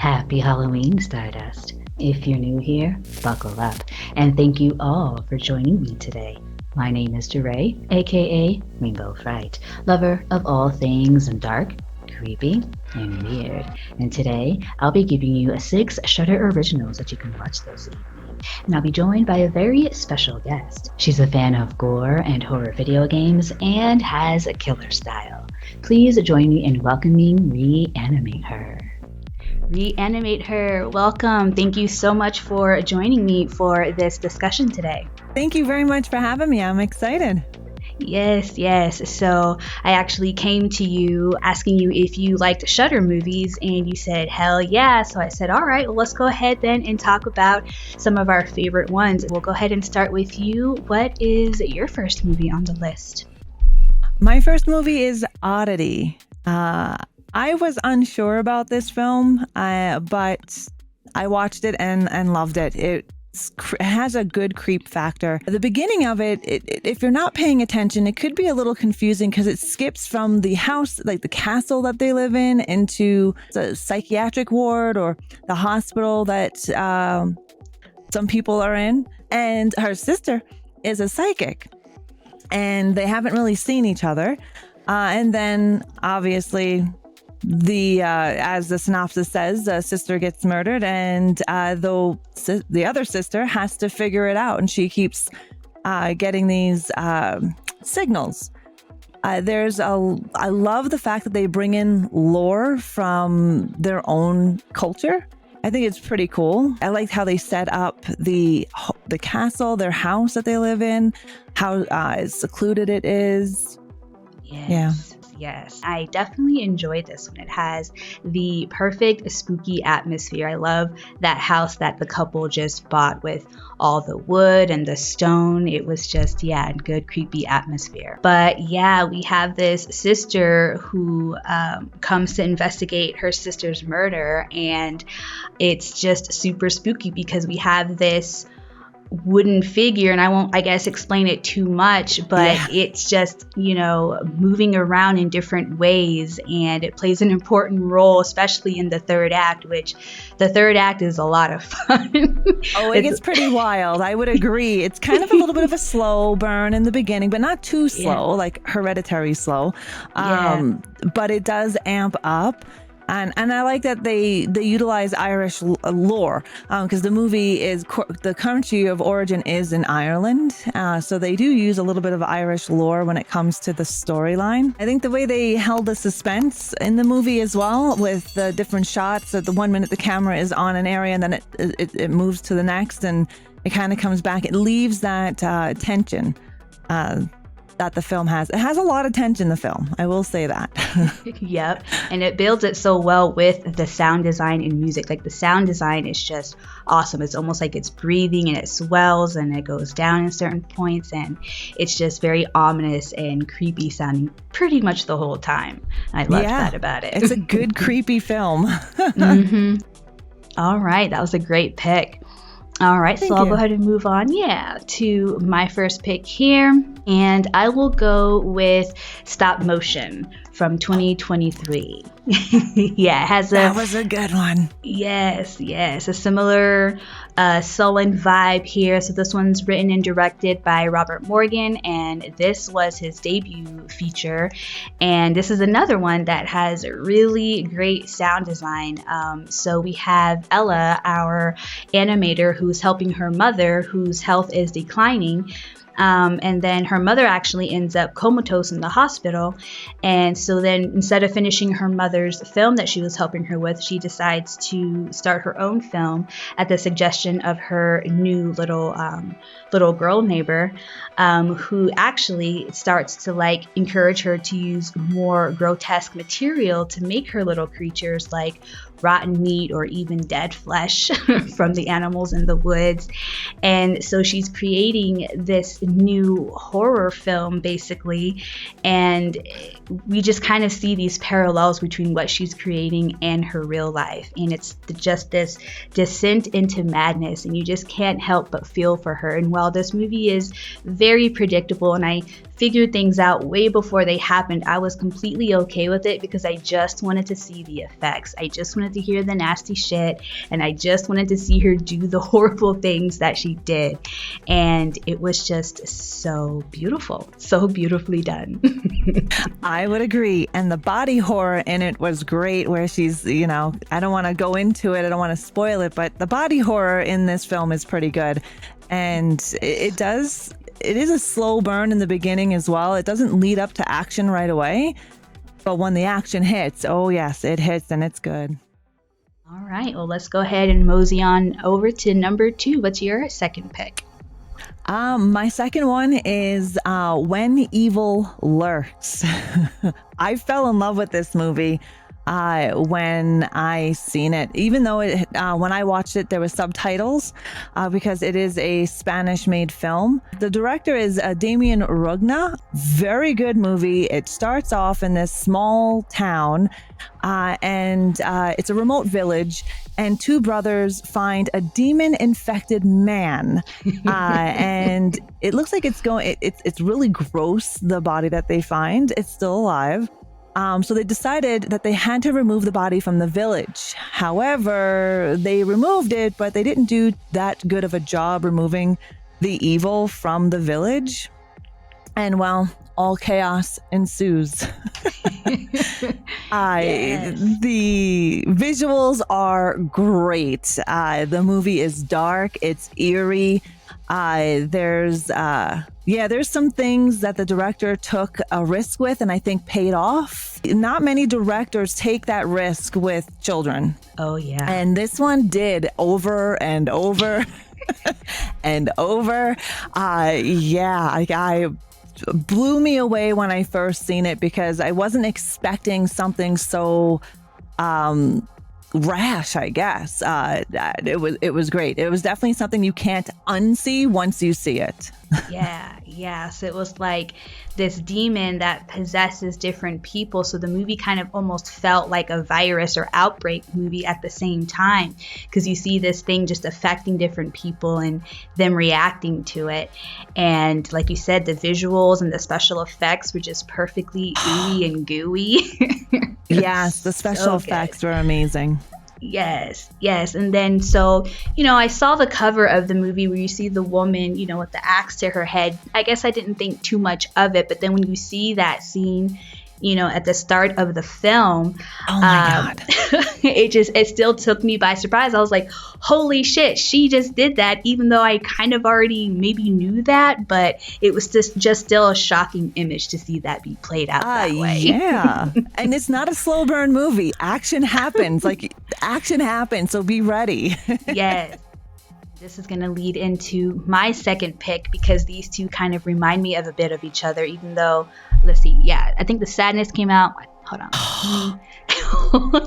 Happy Halloween, Stardust. If you're new here, buckle up, and thank you all for joining me today. My name is DeRay, aka rainbowFRIGHT, lover of all things dark, creepy, and weird. And today, I'll be giving you 6 Shudder Originals that you can watch this evening. And I'll be joined by a very special guest. She's a fan of gore and horror video games and has a killer style. Please join me in welcoming ReAnimateHer. ReAnimateHer, welcome. Thank you so much for joining me for this discussion today. Thank you very much for having me. I'm excited. Yes. So I actually came to you asking you if you liked Shudder movies, and you said, hell yeah. So I said, all right, well, let's go ahead then and talk about some of our favorite ones. We'll go ahead and start with you. What is your first movie on the list? My first movie is Oddity. I was unsure about this film, but I watched it and loved it. It has a good creep factor. At the beginning of it, if you're not paying attention, it could be a little confusing because it skips from the house, like the castle that they live in, into the psychiatric ward or the hospital that some people are in. And her sister is a psychic, and they haven't really seen each other. And then obviously, as the synopsis says, the sister gets murdered, and the other sister has to figure it out, and she keeps getting these signals. I love the fact that they bring in lore from their own culture. I think it's pretty cool. I liked how they set up the castle, their house that they live in, how secluded it is. Yes, I definitely enjoyed this one. It has the perfect spooky atmosphere. I love that house that the couple just bought with all the wood and the stone. It was just, good creepy atmosphere. But we have this sister who comes to investigate her sister's murder, and it's just super spooky because we have this wooden figure, and I won't, explain it too much, but it's just, moving around in different ways, and it plays an important role, especially in the third act, which the third act is a lot of fun. Oh, it gets pretty wild. I would agree. It's kind of a little bit of a slow burn in the beginning, but not too slow, like Hereditary slow. But it does amp up. And I like that they utilize Irish lore because the movie is the country of origin is in Ireland. So they do use a little bit of Irish lore when it comes to the storyline. I think the way they held the suspense in the movie as well, with the different shots, that the 1 minute the camera is on an area and then it moves to the next and it kind of comes back. It leaves that tension that the film has. It has a lot of tension, the film. I will say that. Yep. And it builds it so well with the sound design and music. Like the sound design is just awesome. It's almost like it's breathing, and it swells and it goes down in certain points, and it's just very ominous and creepy sounding pretty much the whole time. I love that about it. It's a good creepy film. Mm-hmm. All right. That was a great pick. All right, so I'll go ahead and move on, to my first pick here. And I will go with Stop Motion from 2023. That was a good one. Yes, a similar sullen vibe here. So this one's written and directed by Robert Morgan, and this was his debut feature. And this is another one that has really great sound design. So we have Ella, our animator, who's helping her mother, whose health is declining. And then her mother actually ends up comatose in the hospital. And so then instead of finishing her mother's film that she was helping her with, she decides to start her own film at the suggestion of her new little girl neighbor, who actually starts to encourage her to use more grotesque material to make her little creatures, like rotten meat or even dead flesh from the animals in the woods. And so she's creating this new horror film, basically, and we just kind of see these parallels between what she's creating and her real life, and it's just this descent into madness, and you just can't help but feel for her. And while this movie is very predictable, and I figured things out way before they happened, I was completely okay with it because I just wanted to see the effects. I just wanted to hear the nasty shit, and I just wanted to see her do the horrible things that she did. And it was just so beautiful, so beautifully done. I would agree. And the body horror in it was great, where she's, I don't want to go into it, I don't want to spoil it, but the body horror in this film is pretty good. And it is a slow burn in the beginning as well. It doesn't lead up to action right away, but when the action hits, oh yes, it hits and it's good. All right, well, let's go ahead and mosey on over to number 2. What's your second pick? My second one is When Evil Lurks. I fell in love with this movie when I seen it, even though when I watched it, there was subtitles because it is a Spanish-made film. The director is Damien Rugna. Very good movie. It starts off in this small town, and it's a remote village, and two brothers find a demon-infected man, and it looks like it's really gross, the body that they find. It's still alive. So they decided that they had to remove the body from the village. However, they removed it, but they didn't do that good of a job removing the evil from the village. And well, all chaos ensues. Yes. The visuals are great. The movie is dark. It's eerie. There's some things that the director took a risk with and I think paid off. Not many directors take that risk with children. Oh, yeah. And this one did over and over and over. I blew me away when I first seen it because I wasn't expecting something so rash, I guess. It was great. It was definitely something you can't unsee once you see it. Yes, it was like this demon that possesses different people, so the movie kind of almost felt like a virus or outbreak movie at the same time, because you see this thing just affecting different people and them reacting to it. And like you said, the visuals and the special effects were just perfectly ooey and gooey. Yes, the special effects were amazing. Yes. And then, so, I saw the cover of the movie where you see the woman, with the axe to her head. I guess I didn't think too much of it, but then when you see that scene, at the start of the film, oh my God, it still took me by surprise. I was like, holy shit, she just did that, even though I kind of already maybe knew that, but it was just still a shocking image to see that be played out that way. Yeah. And it's not a slow burn movie. Action happens. Action happens, so be ready. Yes. This is going to lead into my second pick because these two kind of remind me of a bit of each other, even though, let's see, I think The Sadness came out. Hold on.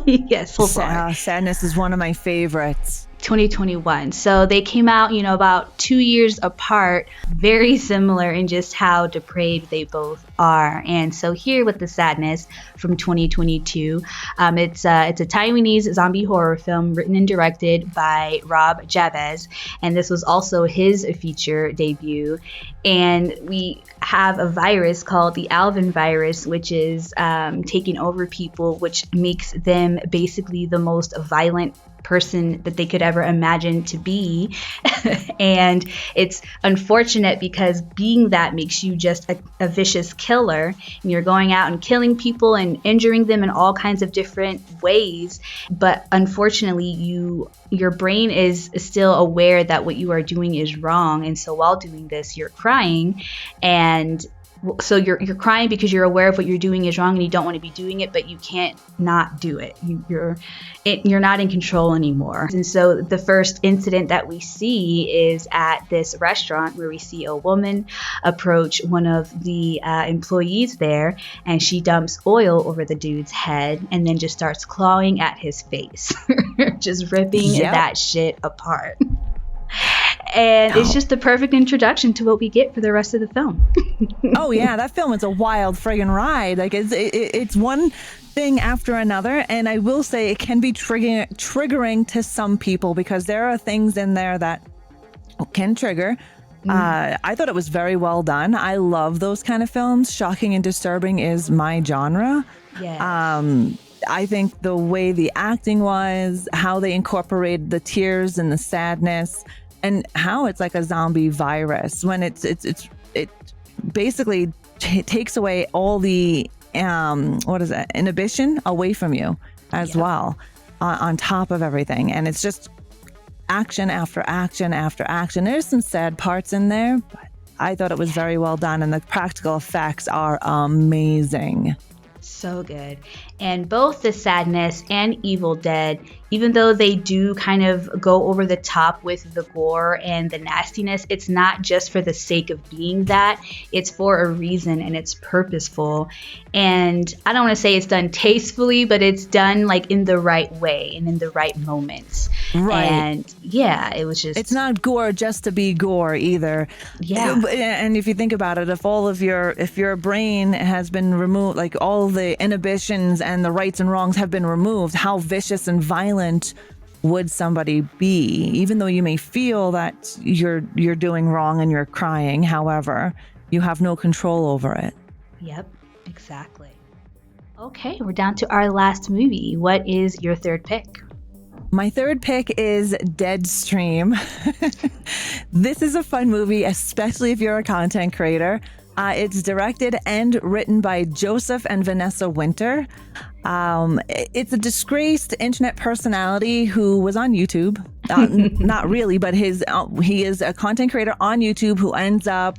Yes, hold on. Sadness is one of my favorites. 2021. So they came out, about 2 years apart, very similar in just how depraved they both are. And so here with The Sadness from 2022, it's a Taiwanese zombie horror film written and directed by Rob Javez, and this was also his feature debut. And we have a virus called the Alvin virus, which is taking over people, which makes them basically the most violent person that they could ever imagine to be. And it's unfortunate because being that makes you just a vicious killer, and you're going out and killing people and injuring them in all kinds of different ways. But unfortunately, your brain is still aware that what you are doing is wrong, and so while doing this, you're crying. And so you're crying because you're aware of what you're doing is wrong and you don't want to be doing it, but you can't not do it. You're not in control anymore. And so the first incident that we see is at this restaurant where we see a woman approach one of the employees there, and she dumps oil over the dude's head and then just starts clawing at his face, just ripping that shit apart. And it's just the perfect introduction to what we get for the rest of the film. Oh yeah, that film is a wild friggin' ride. Like it's one thing after another, and I will say it can be triggering to some people because there are things in there that can trigger. I thought it was very well done. I love those kind of films. Shocking and disturbing is my genre. Yeah. I think the way the acting was, how they incorporated the tears and the sadness, and how it's like a zombie virus when it basically takes away all the inhibition away from you as well, on top of everything, and it's just action after action after action. There's some sad parts in there, but I thought it was very well done, and the practical effects are amazing. So good. And both The Sadness and Evil Dead, even though they do kind of go over the top with the gore and the nastiness, it's not just for the sake of being that. It's for a reason, and it's purposeful. And I don't want to say it's done tastefully, but it's done like in the right way and in the right moments. Right. And yeah, it was just... It's not gore just to be gore either. Yeah. And if you think about it, if your brain has been removed, like all the inhibitions and the rights and wrongs have been removed, how vicious and violent would somebody be? Even though you may feel that you're doing wrong and you're crying, however, you have no control over it. Yep, exactly. Okay, we're down to our last movie. What is your third pick? My third pick is Deadstream. This is a fun movie, especially if you're a content creator. It's directed and written by Joseph and Vanessa Winter. It's a disgraced internet personality who was on YouTube. Not really, but he is a content creator on YouTube who ends up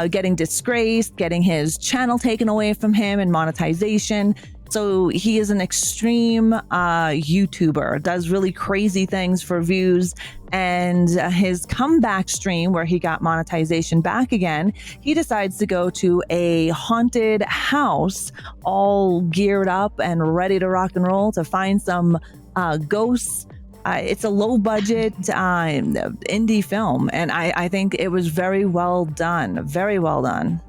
getting disgraced, getting his channel taken away from him and monetization. So he is an extreme YouTuber, does really crazy things for views. And his comeback stream, where he got monetization back again, he decides to go to a haunted house, all geared up and ready to rock and roll, to find some ghosts. It's a low budget indie film, and I think it was very well done. Very well done.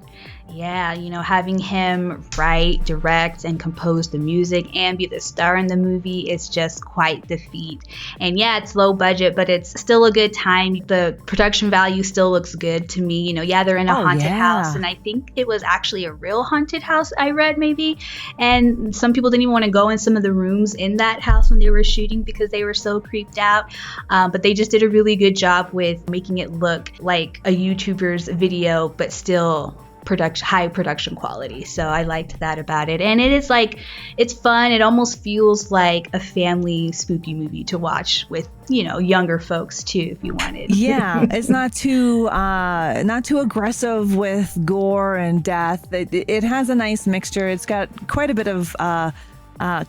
Yeah, having him write, direct, and compose the music and be the star in the movie is just quite the feat. And yeah, it's low budget, but it's still a good time. The production value still looks good to me. Yeah, they're in a haunted house, and I think it was actually a real haunted house, I read maybe. And some people didn't even want to go in some of the rooms in that house when they were shooting because they were so creeped out. But they just did a really good job with making it look like a YouTuber's video, but still high production quality. So I liked that about it. And it is it's fun. It almost feels like a family spooky movie to watch with, younger folks too, if you wanted. Yeah, it's not too aggressive with gore and death. It has a nice mixture. It's got quite a bit of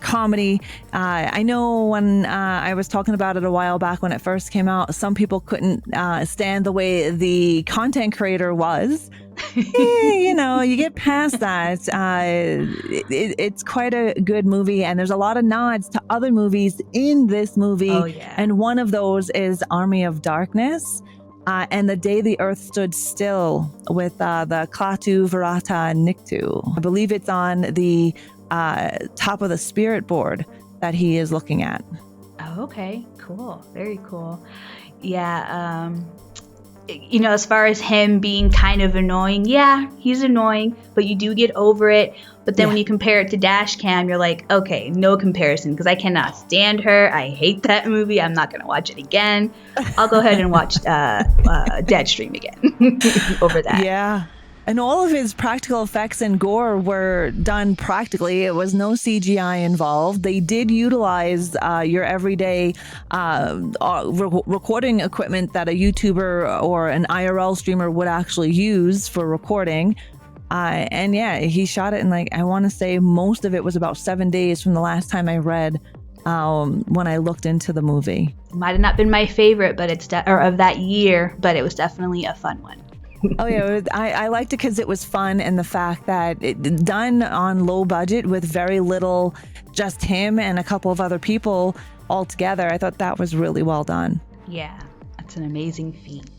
comedy. I know when I was talking about it a while back when it first came out, some people couldn't stand the way the content creator was. You get past that. It's quite a good movie, and there's a lot of nods to other movies in this movie. Oh, yeah. And one of those is Army of Darkness. And The Day the Earth Stood Still with the Klaatu Virata Niktu. I believe it's on the top of the spirit board that he is looking at. Oh, okay, cool, very cool. Yeah, as far as him being kind of annoying, yeah, he's annoying, but you do get over it. But then when you compare it to Dashcam, you're like, okay, no comparison, because I cannot stand her. I hate that movie. I'm not going to watch it again. I'll go ahead and watch Deadstream again over that. Yeah. And all of his practical effects and gore were done practically. It was no CGI involved. They did utilize your everyday recording equipment that a YouTuber or an IRL streamer would actually use for recording. And yeah, he shot it in I want to say most of it was about 7 days from the last time I read when I looked into the movie. Might have not been my favorite, but of that year, but it was definitely a fun one. Oh yeah, I liked it because it was fun, and the fact that it done on low budget with very little, just him and a couple of other people all together. I thought that was really well done. Yeah, that's an amazing feat.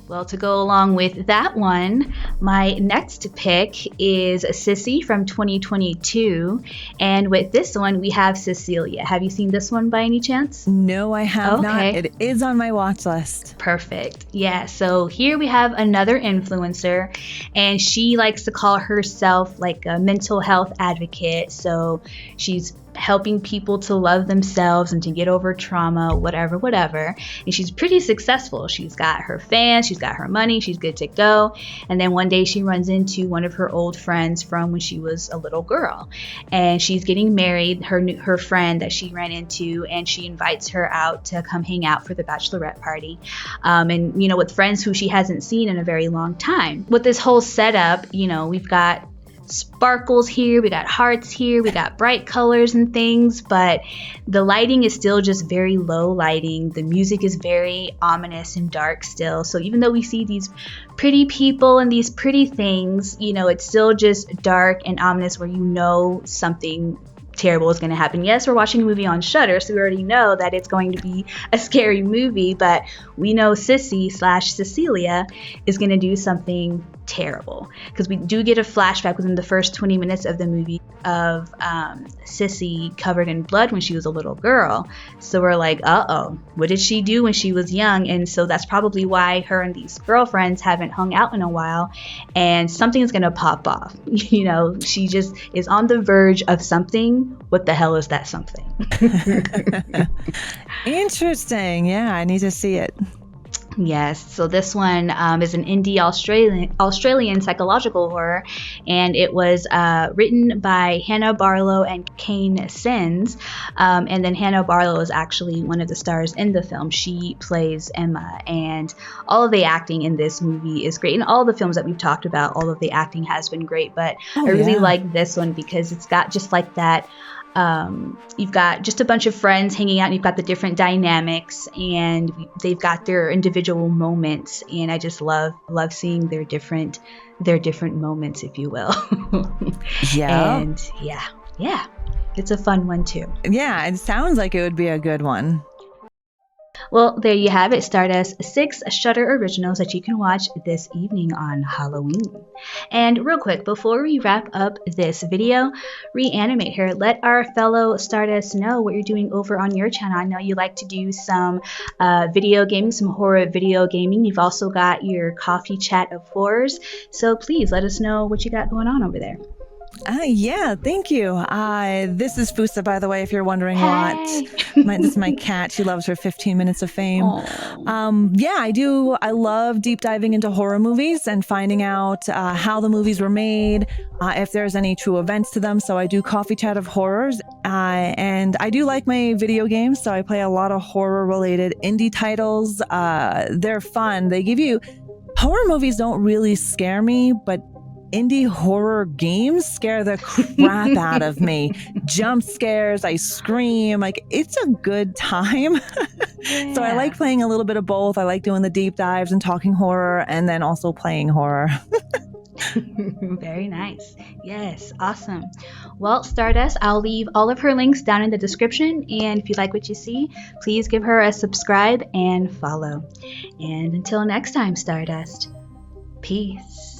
Well, to go along with that one, my next pick is Sissy from 2022. And with this one, we have Cecilia. Have you seen this one by any chance? No, I have not. Okay. It is on my watch list. Perfect. Yeah, so here we have another influencer, and she likes to call herself like a mental health advocate. So she's helping people to love themselves and to get over trauma, whatever. And she's pretty successful. She's got her fans, she's got her money, she's good to go. And then one day she runs into one of her old friends from when she was a little girl. And she's getting married, her friend that she ran into, and she invites her out to come hang out for the bachelorette party. And, you know, with friends who she hasn't seen in a very long time. With this whole setup, you know, we've got sparkles here, we got hearts here, we got bright colors and things, but the lighting is still just very low lighting. The music is very ominous and dark still. So even though we see these pretty people and these pretty things, you know, it's still just dark and ominous where you know something terrible is going to happen. Yes, we're watching a movie on Shudder, so we already know that it's going to be a scary movie, but we know Sissy/Cecilia is going to do something terrible, because we do get a flashback within the first 20 minutes of the movie of Sissy covered in blood when she was a little girl. So we're like, uh-oh, what did she do when she was young? And so that's probably why her and these girlfriends haven't hung out in a while, and something is going to pop off. You know, she just is on the verge of something. What the hell is that something? Interesting. Yeah, I need to see it. Yes, so this one is an indie Australian psychological horror, and it was written by Hannah Barlow and Kane Sins, and then Hannah Barlow is actually one of the stars in the film. She plays Emma, and all of the acting in this movie is great. In all the films that we've talked about, all of the acting has been great, but I really like this one because it's got just like that. You've got just a bunch of friends hanging out, and you've got the different dynamics, and they've got their individual moments, and I just love seeing their different moments, if you will. Yeah. And yeah, it's a fun one too. Yeah, it sounds like it would be a good one. Well, there you have it, Stardust, 6 Shudder Originals that you can watch this evening on Halloween. And real quick, before we wrap up this video, ReAnimateHer, let our fellow Stardust know what you're doing over on your channel. I know you like to do some video gaming, some horror video gaming. You've also got your coffee chat of horrors. So please let us know what you got going on over there. Yeah, thank you. This is Fusa, by the way, if you're wondering what. This is my cat. She loves her 15 minutes of fame. Yeah, I do. I love deep diving into horror movies and finding out how the movies were made, if there's any true events to them. So I do coffee chat of horrors, and I do like my video games. So I play a lot of horror-related indie titles. They're fun. They give you... Horror movies don't really scare me, but indie horror games scare the crap out of me. Jump scares, I scream, like it's a good time. Yeah. So I like playing a little bit of both. I like doing the deep dives and talking horror, and then also playing horror. Very nice. Yes, awesome. Well, Stardust, I'll leave all of her links down in the description, and if you like what you see, please give her a subscribe and follow. And until next time, Stardust, peace.